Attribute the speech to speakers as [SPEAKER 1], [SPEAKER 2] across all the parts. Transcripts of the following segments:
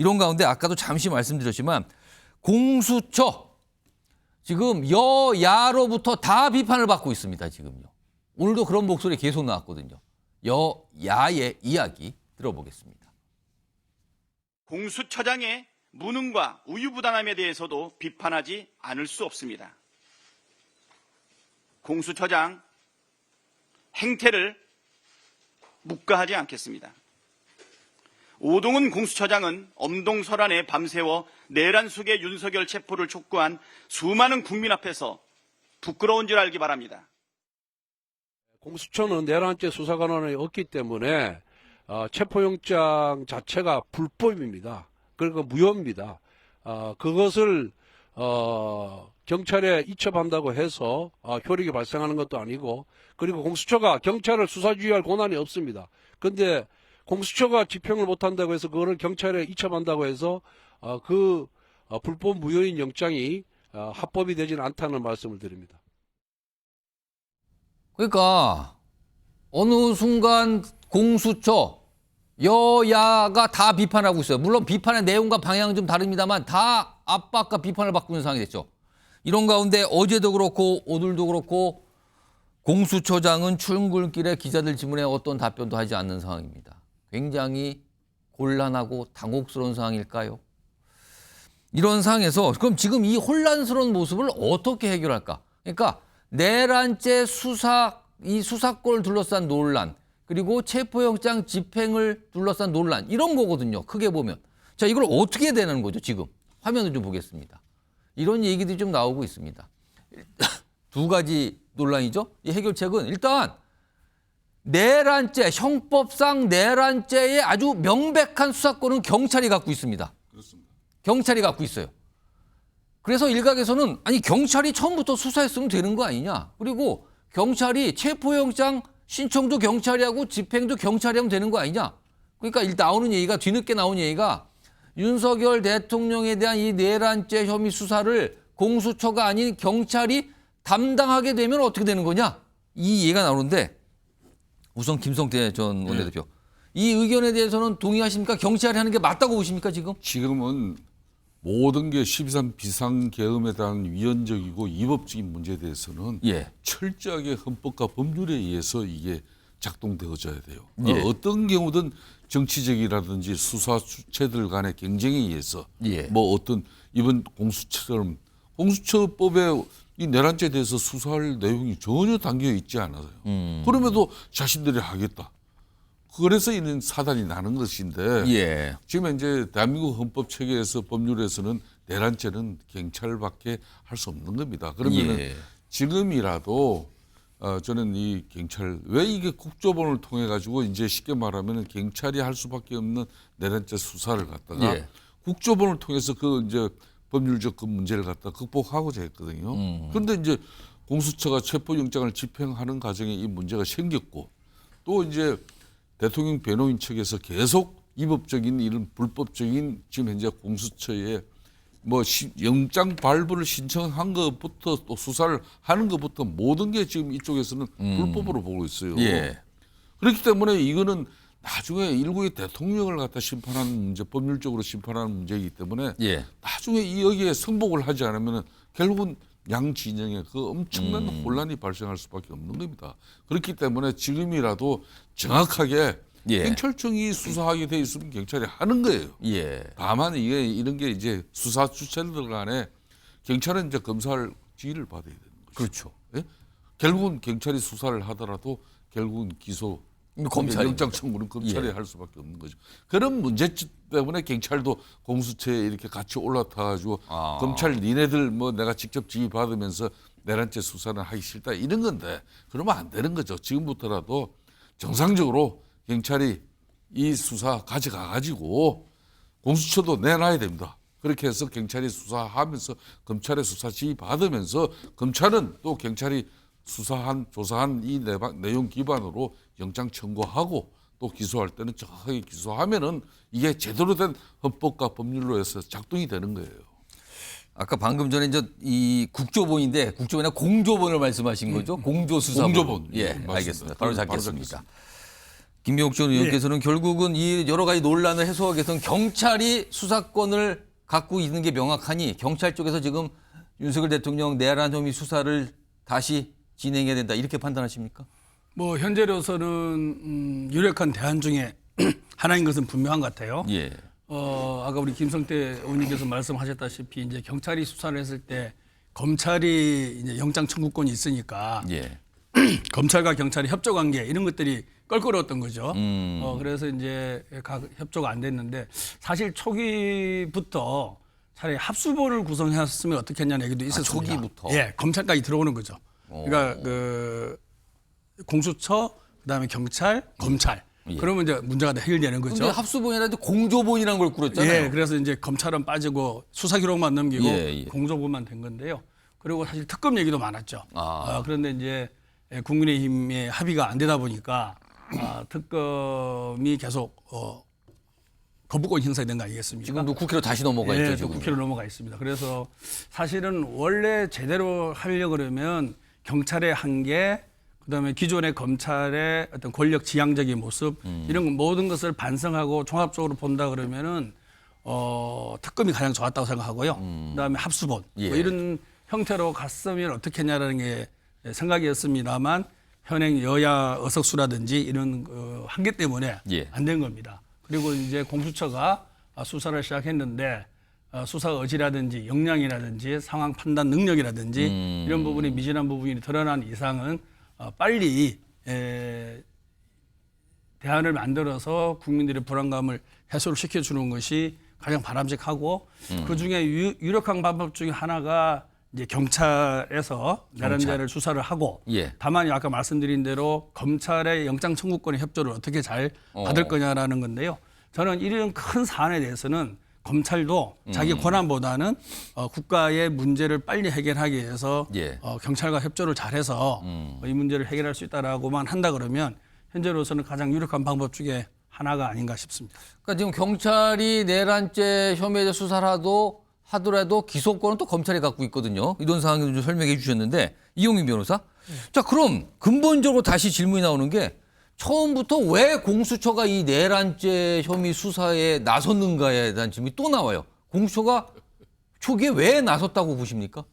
[SPEAKER 1] 이런 가운데 아까도 잠시 말씀드렸지만 공수처 지금 여야로부터 다 비판을 받고 있습니다. 지금요. 오늘도 그런 목소리 계속 나왔거든요. 여야의 이야기 들어보겠습니다.
[SPEAKER 2] 공수처장의 무능과 우유부단함에 대해서도 비판하지 않을 수 없습니다. 공수처장 행태를 묵과하지 않겠습니다. 오동훈 공수처장은 엄동설안에 밤새워 내란 속의 윤석열 체포를 촉구한 수많은 국민 앞에서 부끄러운 줄 알기 바랍니다.
[SPEAKER 3] 공수처는 내란죄 수사 권한이 없기 때문에 체포영장 자체가 불법입니다. 그러니까 무효입니다. 그것을 경찰에 이첩한다고 해서 효력이 발생하는 것도 아니고, 그리고 공수처가 경찰을 수사지휘할 권한이 없습니다. 그런데 공수처가 집행을 못한다고 해서 그거를 경찰에 이첩한다고 해서 그 불법 무효인 영장이 합법이 되지는 않다는 말씀을 드립니다.
[SPEAKER 1] 그러니까 어느 순간 공수처 여야가 다 비판하고 있어요. 물론 비판의 내용과 방향은 좀 다릅니다만 다 압박과 비판을 받고 있는 상황이 됐죠. 이런 가운데 어제도 그렇고 오늘도 그렇고 공수처장은 출근길에 기자들 질문에 어떤 답변도 하지 않는 상황입니다. 굉장히 곤란하고 당혹스러운 상황일까요? 이런 상황에서 그럼 지금 이 혼란스러운 모습을 어떻게 해결할까? 그러니까 내란죄 이 수사권을 둘러싼 논란, 그리고 체포영장 집행을 둘러싼 논란, 이런 거거든요. 크게 보면. 자, 이걸 어떻게 해야 되는 거죠, 지금? 화면을 좀 보겠습니다. 이런 얘기들이 좀 나오고 있습니다. 두 가지 논란이죠. 이 해결책은 일단 내란죄, 형법상 내란죄의 아주 명백한 수사권은 경찰이 갖고 있습니다.
[SPEAKER 4] 그렇습니다.
[SPEAKER 1] 경찰이 갖고 있어요. 그래서 일각에서는 아니 경찰이 처음부터 수사했으면 되는 거 아니냐. 그리고 경찰이 체포영장 신청도 경찰이 하고 집행도 경찰이 하면 되는 거 아니냐. 그러니까 나오는 얘기가, 뒤늦게 나온 얘기가 윤석열 대통령에 대한 이 내란죄 혐의 수사를 공수처가 아닌 경찰이 담당하게 되면 어떻게 되는 거냐. 이 얘기가 나오는데 우선 김성태 전 원내대표. 이 의견에 대해서는 동의하십니까? 경찰이 하는 게 맞다고 보십니까 지금?
[SPEAKER 4] 지금은 모든 게 12.3 비상계엄에 대한 위헌적이고 위법적인 문제에 대해서는 철저하게 헌법과 법률에 의해서 이게 작동되어져야 돼요. 어떤 경우든 정치적이라든지 수사 주체들 간의 경쟁에 의해서 뭐 어떤 이번 공수처처럼 공수처법에 이 내란죄에 대해서 수사할 내용이 전혀 담겨 있지 않아요. 그럼에도 자신들이 하겠다. 그래서 이런 사단이 나는 것인데 지금 이제 대한민국 헌법 체계에서 법률에서는 내란죄는 경찰밖에 할 수 없는 겁니다. 그러면은 지금이라도 저는 이 경찰 왜 이게 국조본을 통해 가지고 이제 쉽게 말하면 경찰이 할 수밖에 없는 내란죄 수사를 갖다가 국조본을 통해서 그 이제 법률적 그 문제를 갖다 극복하고자 했거든요. 그런데 이제 공수처가 체포영장을 집행하는 과정에 이 문제가 생겼고 또 이제 대통령 변호인 측에서 계속 위법적인 이런 불법적인 지금 현재 공수처에 뭐 영장 발부를 신청한 것부터 또 수사를 하는 것부터 모든 게 지금 이쪽에서는 불법으로 보고 있어요. 그렇기 때문에 이거는 나중에 일국의 대통령을 갖다 심판하는 문제, 법률적으로 심판하는 문제이기 때문에 나중에 여기에 승복을 하지 않으면 결국은 양 진영에 그 엄청난 혼란이 발생할 수밖에 없는 겁니다. 그렇기 때문에 지금이라도 정확하게 경찰청이 수사하게 돼 있으면 경찰이 하는 거예요. 다만 이게 이런 게 이제 수사 주체들 간에 경찰은 이제 검사를 지휘를 받아야 되는 거죠.
[SPEAKER 1] 그렇죠.
[SPEAKER 4] 결국은 경찰이 수사를 하더라도 결국은 기소, 영장 청구는 검찰이 할 수밖에 없는 거죠. 그런 문제점 때문에 경찰도 공수처에 이렇게 같이 올라타가지고 검찰 니네들 뭐 내가 직접 지휘 받으면서 내란죄 수사는 하기 싫다 이런 건데 그러면 안 되는 거죠. 지금부터라도 정상적으로 경찰이 이 수사 가져가가지고 공수처도 내놔야 됩니다. 그렇게 해서 경찰이 수사하면서 검찰의 수사 지휘 받으면서 검찰은 또 경찰이 조사한 이 내용 기반으로 영장 청구하고 또 기소할 때는 정확하게 기소하면은 이게 제대로 된 헌법과 법률로 해서 작동이 되는 거예요.
[SPEAKER 1] 아까 방금 전에 이제 이 국조본인데 국조본이나 공조본을 말씀하신 거죠? 공조수사본.
[SPEAKER 4] 공조본.
[SPEAKER 1] 알겠습니다. 바로 잡겠습니다. 김병욱 전 의원께서는 결국은 이 여러 가지 논란을 해소하기 위해서는 경찰이 수사권을 갖고 있는 게 명확하니 경찰 쪽에서 지금 윤석열 대통령 내란 혐의 수사를 다시 진행해야 된다 이렇게 판단하십니까?
[SPEAKER 5] 뭐 현재로서는 유력한 대안 중에 하나인 것은 분명한 것 같아요.
[SPEAKER 1] 예.
[SPEAKER 5] 아까 우리 김성태 의원님께서 말씀하셨다시피 이제 경찰이 수사를 했을 때 검찰이 이제 영장 청구권이 있으니까
[SPEAKER 1] 예.
[SPEAKER 5] 검찰과 경찰의 협조 관계 이런 것들이 껄끄러웠던 거죠. 그래서 이제 협조가 안 됐는데 사실 초기부터 차라리 합수본을 구성했으면 어떻겠냐는 얘기도 있었습니다.
[SPEAKER 1] 초기부터?
[SPEAKER 5] 예, 검찰까지 들어오는 거죠. 그러니까 그 공수처, 그다음에 경찰, 검찰.
[SPEAKER 1] 예.
[SPEAKER 5] 그러면 이제 문제가 다 해결되는 거죠.
[SPEAKER 1] 근데 합수본이라도 공조본이라는 걸 꾸렸잖아요.
[SPEAKER 5] 예, 그래서 이제 검찰은 빠지고 수사 기록만 넘기고
[SPEAKER 1] 예.
[SPEAKER 5] 공조본만 된 건데요. 그리고 사실 특검 얘기도 많았죠.
[SPEAKER 1] 아.
[SPEAKER 5] 그런데 이제 국민의힘의 합의가 안 되다 보니까 특검이 계속 거부권 행사가 된 거 아니겠습니까?
[SPEAKER 1] 지금도 국회로 다시 넘어가
[SPEAKER 5] 예,
[SPEAKER 1] 있죠.
[SPEAKER 5] 또
[SPEAKER 1] 지금.
[SPEAKER 5] 국회로 넘어가 있습니다. 그래서 사실은 원래 제대로 하려고 그러면 경찰의 한계, 그다음에 기존의 검찰의 어떤 권력 지향적인 모습 이런 모든 것을 반성하고 종합적으로 본다 그러면은 특검이 가장 좋았다고 생각하고요. 그다음에 합수본
[SPEAKER 1] 예.
[SPEAKER 5] 뭐 이런 형태로 갔으면 어떻겠냐라는 게 생각이었습니다만 현행 여야 의석수라든지 이런 한계 때문에
[SPEAKER 1] 예.
[SPEAKER 5] 안 된 겁니다. 그리고 이제 공수처가 수사를 시작했는데 수사 의지라든지 역량이라든지 상황 판단 능력이라든지 이런 부분이 미진한 부분이 드러난 이상은 빨리 대안을 만들어서 국민들의 불안감을 해소를 시켜주는 것이 가장 바람직하고 그중에 유력한 방법 중에 하나가 이제 경찰에서 내란죄를 수사를 하고
[SPEAKER 1] 예.
[SPEAKER 5] 다만 아까 말씀드린 대로 검찰의 영장 청구권의 협조를 어떻게 잘 받을 거냐라는 건데요. 저는 이런 큰 사안에 대해서는 검찰도 자기 권한보다는 국가의 문제를 빨리 해결하기 위해서
[SPEAKER 1] 예.
[SPEAKER 5] 경찰과 협조를 잘해서 이 문제를 해결할 수 있다라고만 한다 그러면 현재로서는 가장 유력한 방법 중에 하나가 아닌가 싶습니다.
[SPEAKER 1] 그러니까 지금 경찰이 내란죄 혐의에 대해 수사를 하더라도 기소권은 또 검찰이 갖고 있거든요. 이런 상황을 좀 설명해 주셨는데 이용민 변호사. 자, 그럼 근본적으로 다시 질문이 나오는 게 처음부터 왜 공수처가 이 내란죄 혐의 수사에 나섰는가에 대한 질문이 또 나와요. 공수처가 초기에 왜 나섰다고 보십니까?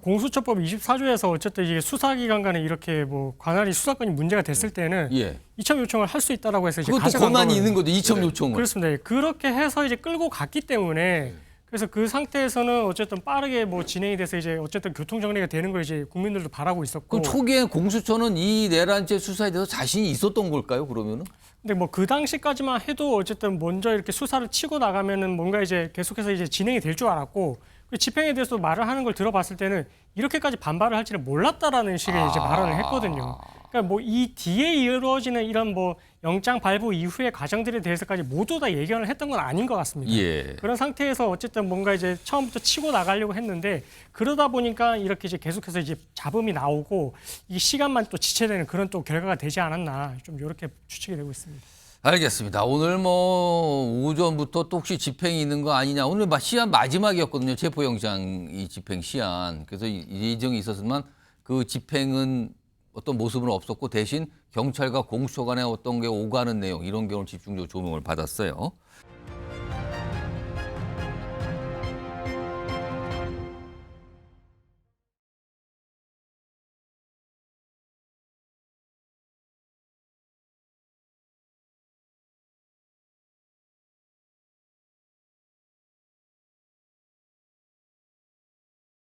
[SPEAKER 6] 공수처법 24조에서 어쨌든 이게 수사기관 간에 이렇게 뭐 관할이 수사권이 문제가 됐을 때는
[SPEAKER 1] 예.
[SPEAKER 6] 이첩 요청을 할 수 있다라고 해서 이제
[SPEAKER 1] 그것도
[SPEAKER 6] 가져간
[SPEAKER 1] 권한이
[SPEAKER 6] 거거든요.
[SPEAKER 1] 있는 거죠. 이첩 요청을.
[SPEAKER 6] 그렇습니다. 예. 그렇게 해서 이제 끌고 갔기 때문에 그래서 그 상태에서는 어쨌든 빠르게 뭐 진행이 돼서 이제 어쨌든 교통 정리가 되는 걸 이제 국민들도 바라고 있었고.
[SPEAKER 1] 그럼 초기에 공수처는 이 내란죄 수사에 대해서 자신이 있었던 걸까요? 그러면은?
[SPEAKER 6] 근데 뭐 그 당시까지만 해도 어쨌든 먼저 이렇게 수사를 치고 나가면은 뭔가 이제 계속해서 이제 진행이 될 줄 알았고 그 집행에 대해서 말을 하는 걸 들어봤을 때는 이렇게까지 반발을 할지는 몰랐다라는 식의 이제 발언을 했거든요. 그러니까 뭐 이 뒤에 이루어지는 이런 뭐 영장 발부 이후의 과정들에 대해서까지 모두 다 예견을 했던 건 아닌 것 같습니다.
[SPEAKER 1] 예.
[SPEAKER 6] 그런 상태에서 어쨌든 뭔가 이제 처음부터 치고 나가려고 했는데 그러다 보니까 이렇게 이제 계속해서 이제 잡음이 나오고 이 시간만 또 지체되는 그런 또 결과가 되지 않았나 좀 이렇게 추측이 되고 있습니다.
[SPEAKER 1] 알겠습니다. 오늘 뭐 오전부터 또 혹시 집행이 있는 거 아니냐. 오늘 시한 마지막이었거든요. 체포영장 이 집행 시한. 그래서 예정이 있었지만 그 집행은 어떤 모습은 없었고 대신 경찰과 공수처 간에 어떤 게 오가는 내용 이런 경우를 집중적으로 조명을 받았어요.